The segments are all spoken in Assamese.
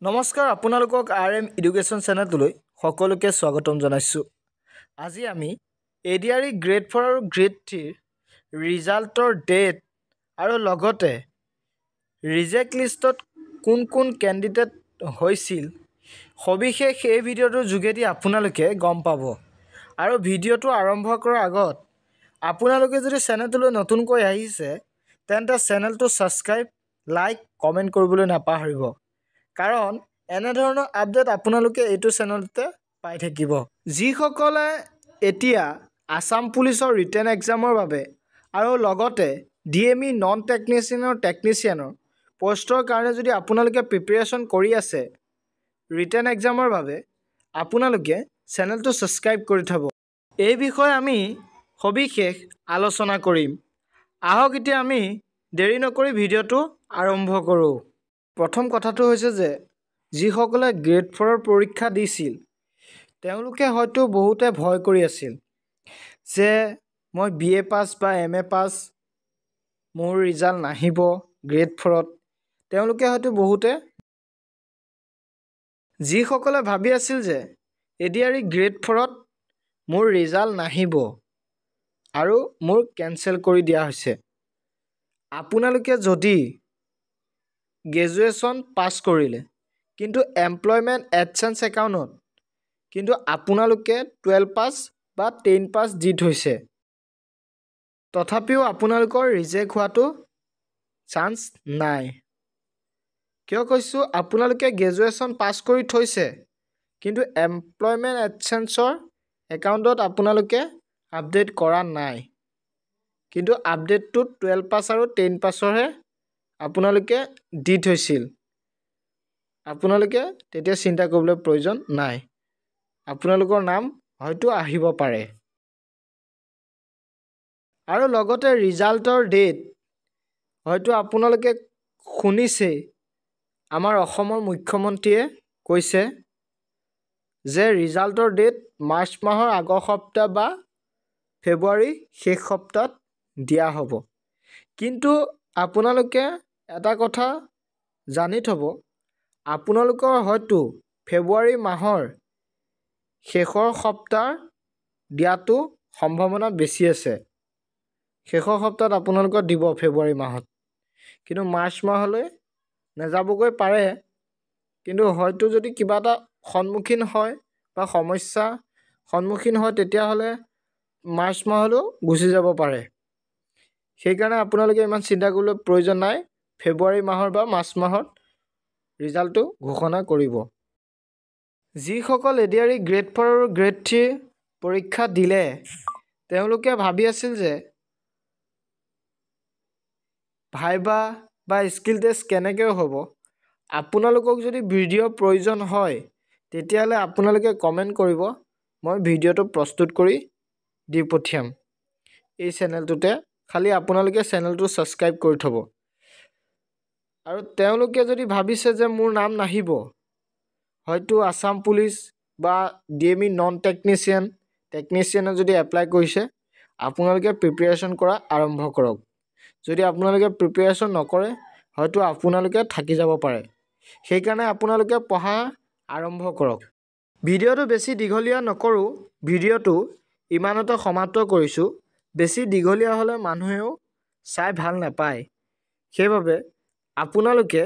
নমস্কাৰ আপোনালোকক RM এডুকেশ্যন চেনেলটোলৈ সকলোকে স্বাগতম জনাইছোঁ। আজি আমি ADRE গ্ৰেড 4 আৰু গ্ৰেড 3 ৰিজাল্টৰ ডেট আৰু লগতে ৰিজেক্ট লিষ্টত কোন কোন কেণ্ডিডেট হৈছিল সবিশেষ এই ভিডিঅ'টোৰ যোগেদি আপোনালোকে গম পাব। আৰু ভিডিঅ'টো আৰম্ভ কৰাৰ আগত আপোনালোকে যদি চেনেলটোলৈ নতুনকৈ আহিছে তেন্তে চেনেলটো ছাবস্ক্ৰাইব, লাইক, কমেণ্ট কৰিবলৈ নাপাহৰিব। কাৰণ এনেধৰণৰ আপডেট আপোনালোকে এইটো চেনেলতে পাই থাকিব। যিসকলে এতিয়া আসাম পুলিচৰ ৰিটেন এক্সামৰ বাবে আৰু লগতে DME নন টেকনিচিয়ানৰ পোষ্টৰ কাৰণে যদি আপোনালোকে প্ৰিপেৰেশ্যন কৰি আছে ৰিটেন এক্সামৰ বাবে, আপোনালোকে চেনেলটো ছাবস্ক্ৰাইব কৰি থ'ব। এই বিষয়ে আমি সবিশেষ আলোচনা কৰিম। আহক এতিয়া আমি দেৰি নকৰি ভিডিঅ'টো আৰম্ভ কৰোঁ। প্ৰথম কথাটো হৈছে যে যিসকলে গ্ৰেড 4ৰ পৰীক্ষা দিছিল তেওঁলোকে হয়তো বহুতে ভয় কৰি আছিল যে মই BA পাছ বা MA পাছ, মোৰ ৰিজাল্ট নাহিব গ্ৰেড 4ত। তেওঁলোকে হয়তো বহুতে যিসকলে ভাবি আছিল যে ADRE গ্ৰেড 4ত মোৰ ৰিজাল্ট নাহিব আৰু মোৰ কেঞ্চেল কৰি দিয়া হৈছে। আপোনালোকে যদি গ্ৰেজুৱেশ্যন পাছ কৰিলে কিন্তু এমপ্লয়মেণ্ট এডচেঞ্চ একাউণ্টত কিন্তু আপোনালোকে 12 পাছ বা 10 পাছ দি থৈছে, তথাপিও আপোনালোকৰ ৰিজেক্ট হোৱাটো চান্স নাই। কিয় কৈছোঁ, আপোনালোকে গ্ৰেজুৱেশ্যন পাছ কৰি থৈছে কিন্তু এমপ্লয়মেণ্ট এডচেঞ্চৰ একাউণ্টত আপোনালোকে আপডেট কৰা নাই, কিন্তু আপডেটটো 12 পাছ আৰু 10 পাছৰহে আপোনালোকে দি থৈছিল। আপোনালোকে তেতিয়া চিন্তা কৰিবলৈ প্ৰয়োজন নাই, আপোনালোকৰ নাম হয়তো আহিব পাৰে। আৰু লগতে ৰিজাল্টৰ ডেট হয়তো আপোনালোকে শুনিছেই, আমাৰ অসমৰ মুখ্যমন্ত্ৰীয়ে কৈছে যে ৰিজাল্টৰ ডেট মাৰ্চ মাহৰ আগৰ সপ্তাহ বা ফেব্ৰুৱাৰী শেষ সপ্তাহত দিয়া হ'ব। কিন্তু আপোনালোকে এটা কথা জানি থ'ব, আপোনালোকৰ হয়তো ফেব্ৰুৱাৰী মাহৰ শেষৰ সপ্তাহ দিয়াটো সম্ভাৱনা বেছি আছে। শেষৰ সপ্তাহত আপোনালোকৰ দিব ফেব্ৰুৱাৰী মাহত, কিন্তু মাৰ্চ মাহলৈ নাযাবগৈ পাৰে। কিন্তু হয়তো যদি কিবা এটা সন্মুখীন হয় বা সমস্যা সন্মুখীন হয় তেতিয়াহ'লে মাৰ্চ মাহলৈও গুচি যাব পাৰে। সেইকাৰণে আপোনালোকে ইমান চিন্তা কৰিবলৈ প্ৰয়োজন নাই, ফেব্ৰুৱাৰী মাহৰ বা মাৰ্চ মাহত ৰিজাল্টটো ঘোষণা কৰিব। যিসকল ADRE গ্ৰেড 4 আৰু গ্ৰেড 3 পৰীক্ষা দিলে তেওঁলোকে ভাবি আছিল যে ভাইবা বা স্কিল টেষ্ট কেনেকৈ হ'ব। আপোনালোকক যদি ভিডিঅ' প্ৰয়োজন হয় তেতিয়াহ'লে আপোনালোকে কমেণ্ট কৰিব, মই ভিডিঅ'টো প্ৰস্তুত কৰি দি পঠিয়াম এই চেনেলটোতে। খালি আপোনালোকে চেনেলটো ছাবস্ক্ৰাইব কৰি থ'ব। আৰু তেওঁলোকে যদি ভাবিছে যে মোৰ নাম নাহিব, হয়তো আসাম পুলিচ বা DME নন টেকনিচিয়ানে যদি এপ্লাই কৰিছে, আপোনালোকে প্ৰিপেৰেশ্যন কৰা আৰম্ভ কৰক। যদি আপোনালোকে প্ৰিপেৰেশ্যন নকৰে হয়তো আপোনালোকে থাকি যাব পাৰে। সেইকাৰণে আপোনালোকে পঢ়া আৰম্ভ কৰক। ভিডিঅ'টো বেছি দীঘলীয়া নকৰোঁ, ভিডিঅ'টো ইমানতে সমাপ্ত কৰিছোঁ। বেছি দীঘলীয়া হ'লে মানুহেও চাই ভাল নাপায়, সেইবাবে আপোনালোকে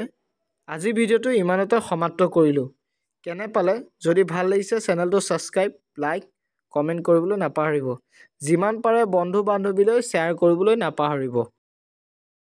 আজি ভিডিঅ'টো ইমানতে সমাপ্ত কৰিলোঁ। কেনে পালে? যদি ভাল লাগিছে চেনেলটো ছাবস্ক্ৰাইব, লাইক, কমেণ্ট কৰিবলৈ নাপাহৰিব। যিমান পাৰে বন্ধু বান্ধৱীলৈ শ্বেয়াৰ কৰিবলৈ নাপাহৰিব।